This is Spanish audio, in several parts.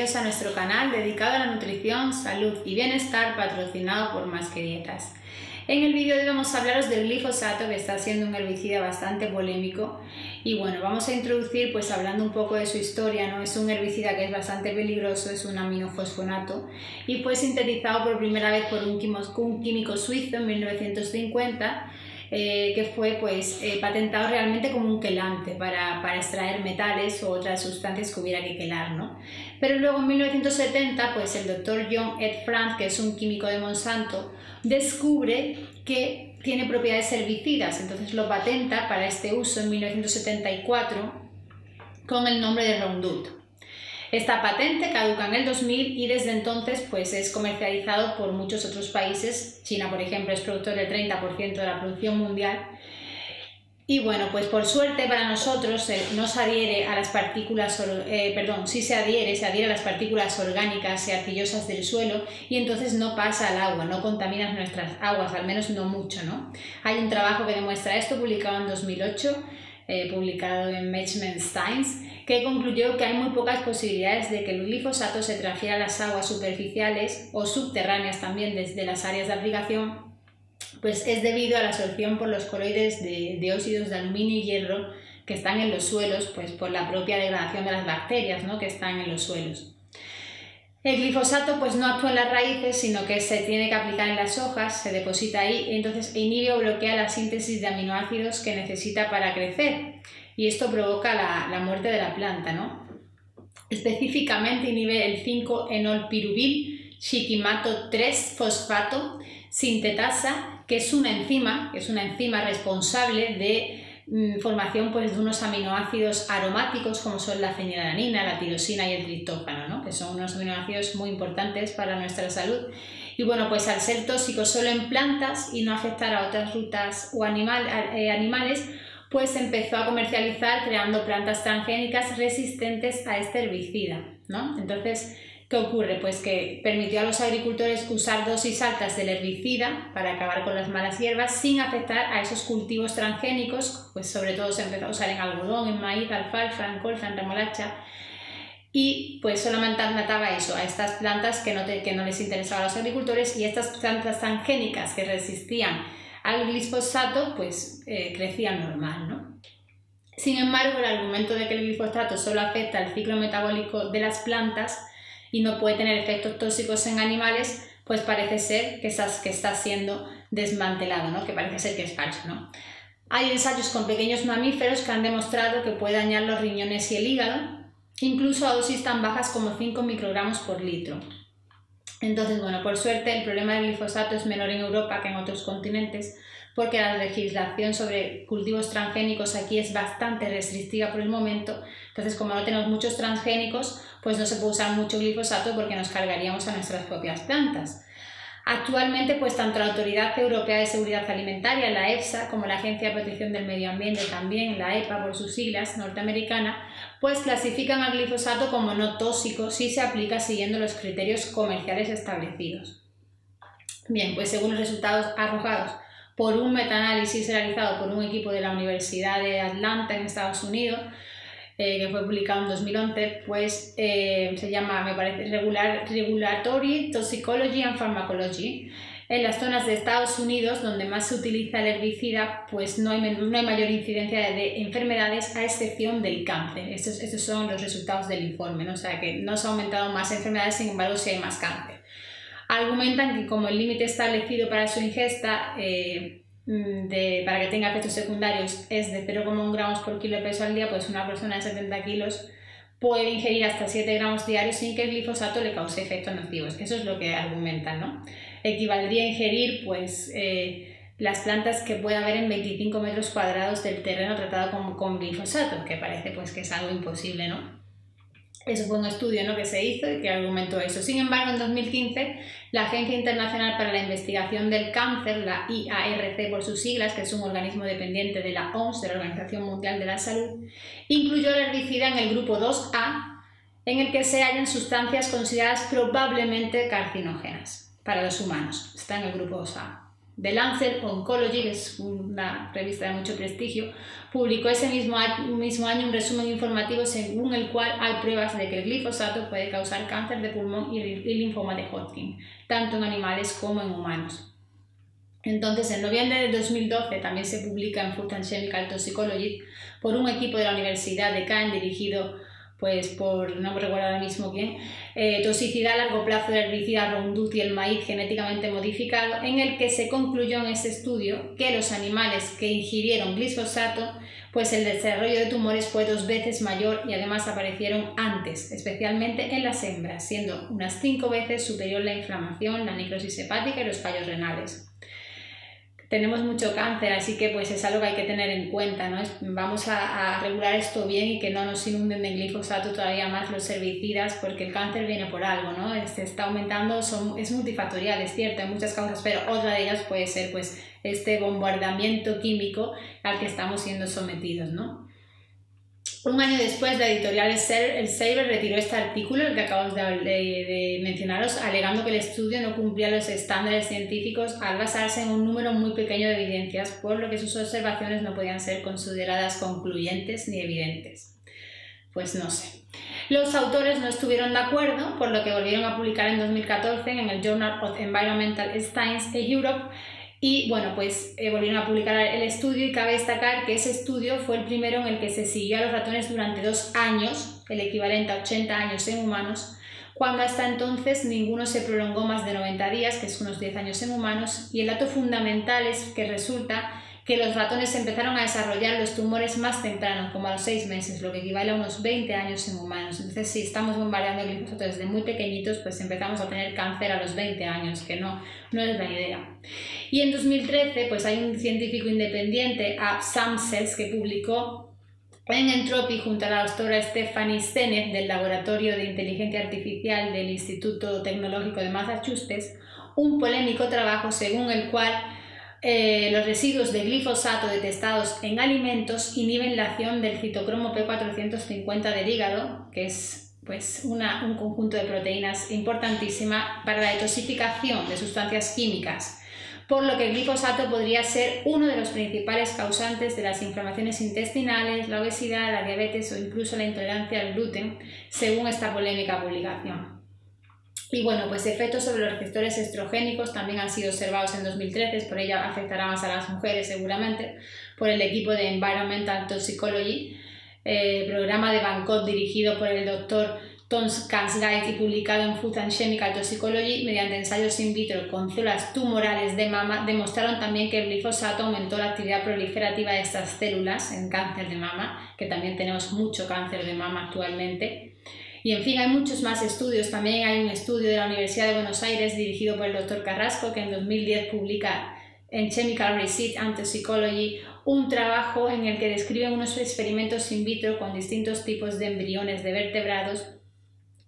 bienvenidos a nuestro canal dedicado a la nutrición, salud y bienestar, patrocinado por Más que Dietas. En el vídeo de hoy vamos a hablaros del glifosato, que está siendo un herbicida bastante polémico, y bueno, vamos a introducir pues hablando un poco de su historia, ¿no? Es un herbicida que es bastante peligroso, es un aminofosfonato y fue sintetizado por primera vez por un químico suizo en 1950, que fue patentado realmente como un quelante para extraer metales o otras sustancias que hubiera que quelar, ¿no? Pero luego en 1970 pues el doctor John Ed Franz, que es un químico de Monsanto, descubre que tiene propiedades herbicidas, entonces lo patenta para este uso en 1974 con el nombre de Roundup. Esta patente caduca en el 2000 y desde entonces pues es comercializado por muchos otros países. China, por ejemplo, es productor del 30% de la producción mundial. Y bueno, pues por suerte para nosotros no se adhiere a las partículas, se adhiere a las partículas orgánicas y arcillosas del suelo y entonces no pasa al agua, no contamina nuestras aguas, al menos no mucho, ¿no? Hay un trabajo que demuestra esto publicado en 2008, publicado en Management Science, que concluyó que hay muy pocas posibilidades de que el glifosato se transfiera a las aguas superficiales o subterráneas también desde las áreas de aplicación, pues es debido a la absorción por los coloides de óxidos de aluminio y hierro que están en los suelos, pues por la propia degradación de las bacterias, ¿no?, que están en los suelos. El glifosato pues no actúa en las raíces, sino que se tiene que aplicar en las hojas, se deposita ahí, y entonces inhibe o bloquea la síntesis de aminoácidos que necesita para crecer, y esto provoca la muerte de la planta, ¿no? Específicamente inhibe el 5-enolpirubil shikimato 3-fosfato sintetasa, que es una enzima responsable de formación pues, de unos aminoácidos aromáticos como son la fenilalanina, la tirosina y el triptófano, ¿no?, que son unos aminoácidos muy importantes para nuestra salud. Y bueno, pues al ser tóxico solo en plantas y no afectar a otras rutas o animales, pues se empezó a comercializar creando plantas transgénicas resistentes a este herbicida, ¿no? Entonces, ¿qué ocurre? Pues que permitió a los agricultores usar dosis altas del herbicida para acabar con las malas hierbas sin afectar a esos cultivos transgénicos, pues sobre todo se empezó a usar en algodón, en maíz, alfalfa, en colza, en remolacha, y pues solamente mataba eso, a estas plantas que no les interesaba a los agricultores, y estas plantas transgénicas que resistían al glifosato pues crecían normal, ¿no? Sin embargo, el argumento de que el glifosato solo afecta al ciclo metabólico de las plantas y no puede tener efectos tóxicos en animales, pues parece ser que está siendo desmantelado, ¿no?, que parece ser que es falso, ¿no? Hay ensayos con pequeños mamíferos que han demostrado que puede dañar los riñones y el hígado, incluso a dosis tan bajas como 5 microgramos por litro. Entonces, bueno, por suerte el problema del glifosato es menor en Europa que en otros continentes, porque la legislación sobre cultivos transgénicos aquí es bastante restrictiva por el momento. Entonces, como no tenemos muchos transgénicos, pues no se puede usar mucho glifosato porque nos cargaríamos a nuestras propias plantas. Actualmente, pues tanto la Autoridad Europea de Seguridad Alimentaria, la EFSA, como la Agencia de Protección del Medio Ambiente, también la EPA por sus siglas, norteamericana, pues clasifican al glifosato como no tóxico si se aplica siguiendo los criterios comerciales establecidos. Bien, pues según los resultados arrojados por un metaanálisis realizado por un equipo de la Universidad de Atlanta en Estados Unidos, que fue publicado en 2011, pues se llama, me parece, Regulatory Toxicology and Pharmacology. En las zonas de Estados Unidos donde más se utiliza el herbicida, pues no hay mayor incidencia de enfermedades a excepción del cáncer. Estos son los resultados del informe, ¿no? O sea que no se ha aumentado más enfermedades, sin embargo sí hay más cáncer. Argumentan que como el límite establecido para su ingesta para que tenga efectos secundarios es de 0,1 gramos por kilo de peso al día, pues una persona de 70 kilos puede ingerir hasta 7 gramos diarios sin que el glifosato le cause efectos nocivos. Eso es lo que argumentan, ¿no? Equivaldría a ingerir pues, las plantas que puede haber en 25 metros cuadrados del terreno tratado con glifosato, que parece pues, que es algo imposible, ¿no? Eso fue un estudio, ¿no?, que se hizo y que argumentó eso. Sin embargo, en 2015, la Agencia Internacional para la Investigación del Cáncer, la IARC por sus siglas, que es un organismo dependiente de la OMS, de la Organización Mundial de la Salud, incluyó el herbicida en el grupo 2A, en el que se hallan sustancias consideradas probablemente carcinógenas para los humanos. Está en el grupo 2A. The Lancet Oncology, que es una revista de mucho prestigio, publicó ese mismo año un resumen informativo según el cual hay pruebas de que el glifosato puede causar cáncer de pulmón y linfoma de Hodgkin, tanto en animales como en humanos. Entonces, en noviembre de 2012 también se publica en Food and Chemical Toxicology por un equipo de la Universidad de Caen dirigido pues por, no me recuerdo ahora mismo quién, toxicidad a largo plazo del herbicida Roundup y el maíz genéticamente modificado, en el que se concluyó en este estudio que los animales que ingirieron glifosato, pues el desarrollo de tumores fue 2 veces mayor y además aparecieron antes, especialmente en las hembras, siendo unas 5 veces superior la inflamación, la necrosis hepática y los fallos renales. Tenemos mucho cáncer, así que pues es algo que hay que tener en cuenta, ¿no? Vamos a regular esto bien y que no nos inunden de glifosato todavía más los herbicidas, porque el cáncer viene por algo, ¿no? Está aumentando, es multifactorial, es cierto, hay muchas causas, pero otra de ellas puede ser pues este bombardeamiento químico al que estamos siendo sometidos, ¿no? Un año después, la editorial Elsevier retiró este artículo, el que acabamos de mencionaros, alegando que el estudio no cumplía los estándares científicos al basarse en un número muy pequeño de evidencias, por lo que sus observaciones no podían ser consideradas concluyentes ni evidentes. Pues no sé. Los autores no estuvieron de acuerdo, por lo que volvieron a publicar en 2014 en el Journal of Environmental Science Europe. Y bueno, pues volvieron a publicar el estudio y cabe destacar que ese estudio fue el primero en el que se siguió a los ratones durante 2 años, el equivalente a 80 años en humanos, cuando hasta entonces ninguno se prolongó más de 90 días, que es unos 10 años en humanos, y el dato fundamental es que resulta que los ratones empezaron a desarrollar los tumores más temprano, como a los 6 meses, lo que equivale a unos 20 años en humanos. Entonces, si estamos bombardeando el glifosato desde muy pequeñitos, pues empezamos a tener cáncer a los 20 años, que no es la idea. Y en 2013, pues hay un científico independiente, Sam Sells, que publicó en Entropy junto a la doctora Stephanie Seneff del Laboratorio de Inteligencia Artificial del Instituto Tecnológico de Massachusetts, un polémico trabajo según el cual los residuos de glifosato detectados en alimentos inhiben la acción del citocromo P450 del hígado, que es pues, un conjunto de proteínas importantísima para la detoxificación de sustancias químicas, por lo que el glifosato podría ser uno de los principales causantes de las inflamaciones intestinales, la obesidad, la diabetes o incluso la intolerancia al gluten, según esta polémica publicación. Y bueno, pues efectos sobre los receptores estrogénicos también han sido observados en 2013, por ello afectará más a las mujeres seguramente, por el equipo de Environmental Toxicology, programa de Bangkok dirigido por el Dr. Tom Kansgate y publicado en Food and Chemical Toxicology, mediante ensayos in vitro con células tumorales de mama, demostraron también que el glifosato aumentó la actividad proliferativa de estas células en cáncer de mama, que también tenemos mucho cáncer de mama actualmente. Y en fin, hay muchos más estudios. También hay un estudio de la Universidad de Buenos Aires dirigido por el Dr. Carrasco, que en 2010 publica en Chemical Research and Toxicology un trabajo en el que describen unos experimentos in vitro con distintos tipos de embriones de vertebrados.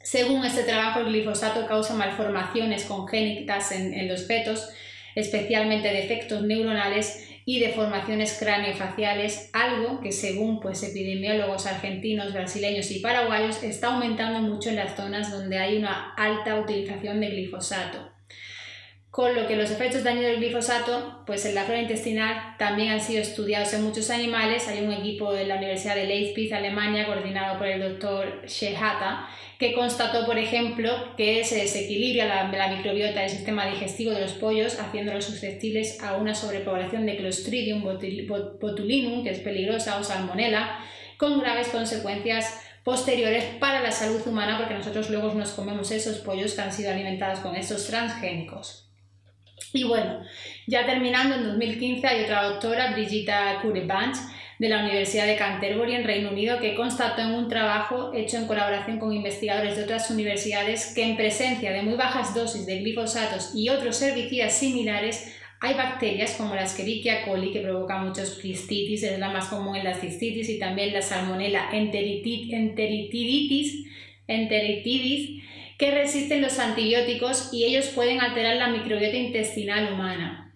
Según este trabajo, el glifosato causa malformaciones congénitas en los fetos, especialmente defectos neuronales y deformaciones craneofaciales, algo que según epidemiólogos argentinos, brasileños y paraguayos está aumentando mucho en las zonas donde hay una alta utilización de glifosato. Con lo que los efectos dañinos del glifosato en la flora intestinal también han sido estudiados en muchos animales. Hay un equipo de la Universidad de Leipzig, Alemania, coordinado por el Dr. Shehata, que constató, por ejemplo, que se desequilibra la microbiota del sistema digestivo de los pollos, haciéndolos susceptibles a una sobrepoblación de Clostridium botulinum, que es peligrosa, o Salmonella, con graves consecuencias posteriores para la salud humana, porque nosotros luego nos comemos esos pollos que han sido alimentados con estos transgénicos. Y bueno, ya terminando, en 2015 hay otra doctora, Brigitta Courebanch, de la Universidad de Canterbury en Reino Unido, que constató en un trabajo hecho en colaboración con investigadores de otras universidades que en presencia de muy bajas dosis de glifosatos y otros herbicidas similares hay bacterias como la Escherichia coli, que provoca muchos cistitis, es la más común en las cistitis, y también la Salmonella enteritidis, que resisten los antibióticos y ellos pueden alterar la microbiota intestinal humana.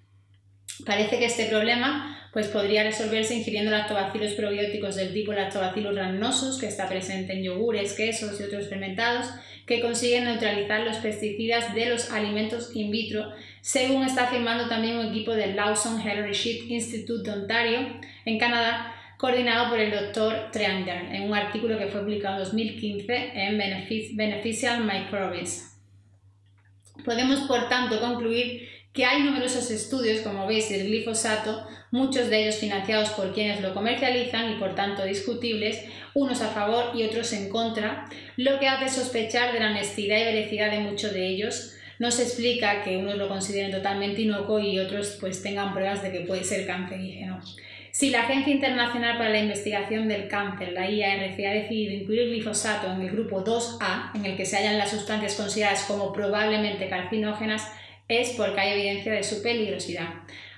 Parece que este problema pues, podría resolverse ingiriendo lactobacilos probióticos del tipo Lactobacillus rhamnosus, que está presente en yogures, quesos y otros fermentados, que consiguen neutralizar los pesticidas de los alimentos in vitro, según está afirmando también un equipo del Lawson Heritage Institute de Ontario, en Canadá, coordinado por el Dr. Treanger, en un artículo que fue publicado en 2015 en Beneficial Microbes. Podemos, por tanto, concluir que hay numerosos estudios, como veis, del glifosato, muchos de ellos financiados por quienes lo comercializan y por tanto discutibles, unos a favor y otros en contra, lo que hace sospechar de la honestidad y veracidad de muchos de ellos. No se explica que unos lo consideren totalmente inocuo y otros pues tengan pruebas de que puede ser cancerígeno. Si la Agencia Internacional para la Investigación del Cáncer, la IARC, ha decidido incluir el glifosato en el grupo 2A, en el que se hallan las sustancias consideradas como probablemente carcinógenas, es porque hay evidencia de su peligrosidad.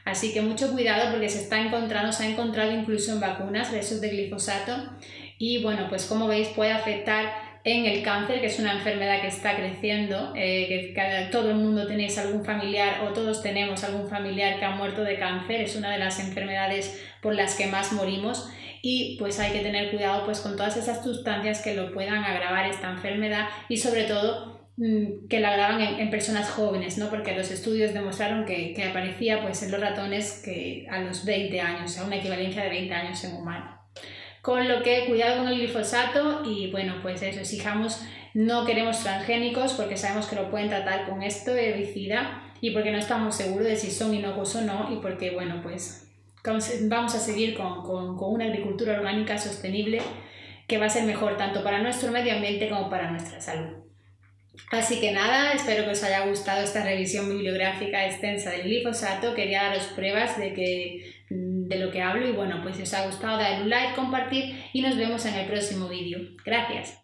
Así que mucho cuidado porque se ha encontrado incluso en vacunas restos de glifosato y bueno, pues como veis puede afectar en el cáncer, que es una enfermedad que está creciendo, que todo el mundo tenéis algún familiar o todos tenemos algún familiar que ha muerto de cáncer, es una de las enfermedades por las que más morimos y pues hay que tener cuidado pues con todas esas sustancias que lo puedan agravar esta enfermedad y sobre todo que la agravan en personas jóvenes, ¿no? Porque los estudios demostraron que aparecía pues, en los ratones que a los 20 años, o sea, una equivalencia de 20 años en humano. Con lo que cuidado con el glifosato y bueno, pues eso, exijamos, no queremos transgénicos porque sabemos que lo pueden tratar con esto, herbicida, y porque no estamos seguros de si son inocuos o no y porque bueno, pues vamos a seguir con una agricultura orgánica sostenible que va a ser mejor tanto para nuestro medio ambiente como para nuestra salud. Así que nada, espero que os haya gustado esta revisión bibliográfica extensa del glifosato. Quería daros pruebas de lo que hablo y bueno, pues si os ha gustado, dadle un like, compartir y nos vemos en el próximo vídeo. Gracias.